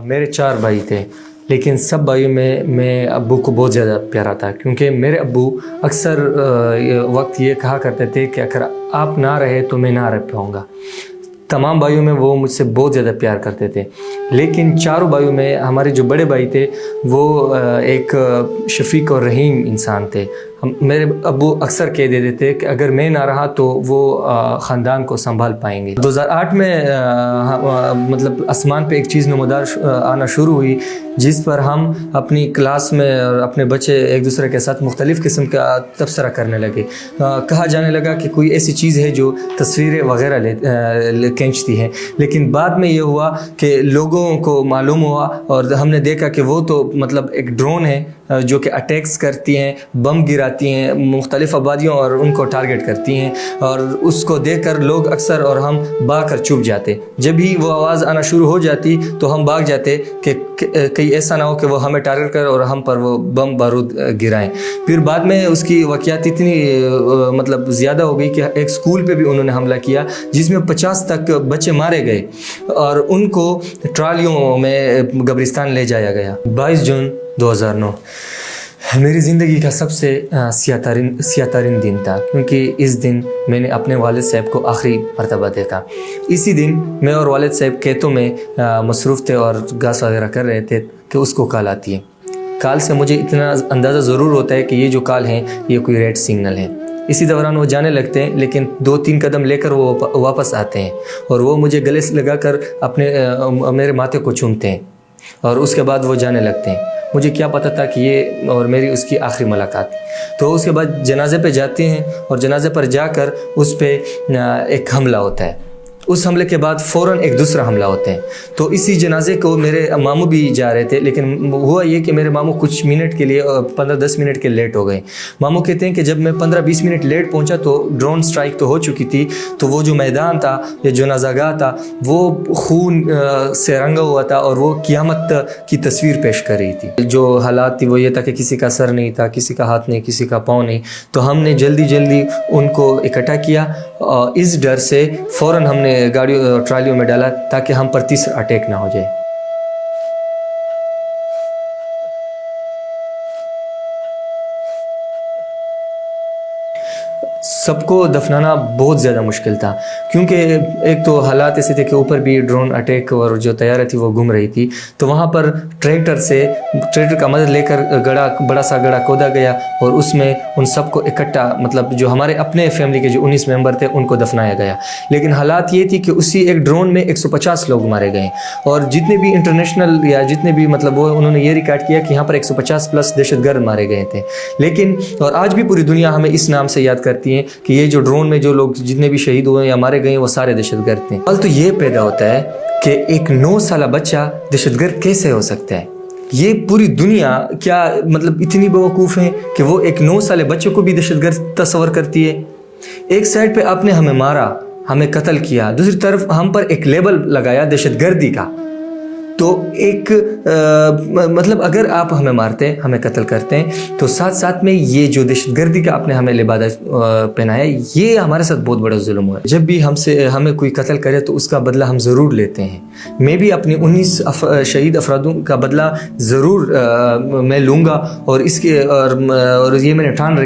میرے 4 بھائی تھے، لیکن سب بھائیوں میں ابو کو بہت زیادہ پیارا تھا، کیونکہ میرے ابو اکثر وقت یہ کہا کرتے تھے کہ اگر آپ نہ رہے تو میں نہ رہ پاؤں گا۔ تمام بھائیوں میں وہ مجھ سے بہت زیادہ پیار کرتے تھے، لیکن 4 بھائیوں میں ہمارے جو بڑے بھائی تھے وہ ایک شفیق اور رحیم انسان تھے۔ میرے ابو اکثر کہہ دیتے تھے کہ اگر میں نہ رہا تو وہ خاندان کو سنبھال پائیں گے۔ 2008 میں مطلب آسمان پہ ایک چیز نمودار آنا شروع ہوئی، جس پر ہم اپنی کلاس میں اور اپنے بچے ایک دوسرے کے ساتھ مختلف قسم کا تبصرہ کرنے لگے۔ کہا جانے لگا کہ کوئی ایسی چیز ہے جو تصویریں وغیرہ کھینچتی ہے، لیکن بعد میں یہ ہوا کہ لوگوں کو معلوم ہوا اور ہم نے دیکھا کہ وہ تو مطلب ایک ڈرون ہے جو کہ اٹیکس کرتی ہیں، بم گراتی ہیں مختلف آبادیوں اور ان کو ٹارگٹ کرتی ہیں، اور اس کو دیکھ کر لوگ اکثر اور ہم بھاگ کر چھپ جاتے۔ جب ہی وہ آواز آنا شروع ہو جاتی تو ہم بھاگ جاتے کہ کہیں ایسا نہ ہو کہ وہ ہمیں ٹارگٹ کر اور ہم پر وہ بم بارود گرائیں۔ پھر بعد میں اس کی واقعات اتنی مطلب زیادہ ہو گئی کہ ایک اسکول پہ بھی انہوں نے حملہ کیا، جس میں 50 تک بچے مارے گئے اور ان کو ٹرالیوں میں قبرستان لے جایا گیا۔ 22 جون 2009 میری زندگی کا سب سے سیاہ ترین دن تھا، کیونکہ اس دن میں نے اپنے والد صاحب کو آخری مرتبہ دیکھا۔ اسی دن میں اور والد صاحب کھیتوں میں مصروف تھے اور گھاس وغیرہ کر رہے تھے کہ اس کو کال آتی ہے۔ کال سے مجھے اتنا اندازہ ضرور ہوتا ہے کہ یہ جو کال ہے یہ کوئی ریڈ سگنل ہے۔ اسی دوران وہ جانے لگتے ہیں، لیکن 2-3 قدم لے کر وہ واپس آتے ہیں اور وہ مجھے گلے سے لگا کر میرے ماتھے کو چومتے ہیں اور اس کے بعد وہ جانے لگتے ہیں۔ مجھے کیا پتہ تھا کہ یہ اور میری اس کی آخری ملاقات۔ تو اس کے بعد جنازے پہ جاتے ہیں اور جنازے پر جا کر اس پہ ایک حملہ ہوتا ہے۔ اس حملے کے بعد فوراً ایک دوسرا حملہ ہوتے ہیں۔ تو اسی جنازے کو میرے ماموں بھی جا رہے تھے، لیکن ہوا یہ کہ میرے ماموں کچھ منٹ کے لیے 15-10 منٹ کے لیٹ ہو گئے۔ ماموں کہتے ہیں کہ جب میں 15-20 منٹ لیٹ پہنچا تو ڈرون سٹرائک تو ہو چکی تھی، تو وہ جو میدان تھا یا جو نزاگاہ تھا وہ خون سے رنگا ہوا تھا اور وہ قیامت کی تصویر پیش کر رہی تھی۔ جو حالات تھی وہ یہ تھا کہ کسی کا سر نہیں تھا، کسی کا ہاتھ نہیں، کسی کا پاؤں نہیں۔ تو ہم نے جلدی ان کو اکٹھا کیا اور اس ڈر سے فوراً ہم نے گاڑیوں ٹرالیوں میں ڈالا تاکہ ہم پر تیسرا اٹیک نہ ہو جائے۔ سب کو دفنانا بہت زیادہ مشکل تھا، کیونکہ ایک تو حالات ایسے تھے کہ اوپر بھی ڈرون اٹیک اور جو طیارہ تھی وہ گھوم رہی تھی۔ تو وہاں پر ٹریکٹر کا مدد لے کر بڑا سا گڑھا کھودا گیا اور اس میں ان سب کو اکٹھا مطلب جو ہمارے اپنے فیملی کے جو 19 ممبر تھے ان کو دفنایا گیا۔ لیکن حالات یہ تھی کہ اسی ایک ڈرون میں 150 لوگ مارے گئے، اور جتنے بھی انٹرنیشنل یا جتنے بھی مطلب وہ انہوں نے یہ ریکارڈ کیا کہ یہاں پر 150+ دہشت گرد مارے گئے تھے۔ لیکن اور آج بھی پوری دنیا ہمیں اس نام سے یاد کرتی ہے کہ یہ جو ڈرون میں جو لوگ جتنے بھی شہید ہوئے یا مارے گئے وہ سارے دہشت گرد تھے۔ سوال تو یہ پیدا ہوتا ہے کہ ایک 9 سالہ بچہ دہشت گرد کیسے ہو سکتا ہے؟ یہ پوری دنیا کیا مطلب اتنی بیوقوف ہے کہ وہ ایک 9 سالے بچے کو بھی دہشت گرد تصور کرتی ہے؟ ایک سائڈ پہ آپ نے ہمیں مارا، ہمیں قتل کیا، دوسری طرف ہم پر ایک لیبل لگایا دہشت گردی کا۔ تو ایک مطلب اگر آپ ہمیں مارتے ہیں، ہمیں قتل کرتے ہیں، تو ساتھ میں یہ جو دہشت گردی کا آپ نے ہمیں لبادہ پہنایا، یہ ہمارے ساتھ بہت بڑا ظلم ہوا ہے۔ جب بھی ہمیں کوئی قتل کرے تو اس کا بدلہ ہم ضرور لیتے ہیں۔ میں بھی اپنی 19 شہید افرادوں کا بدلہ ضرور میں لوں گا، اور یہ میں نے ٹھان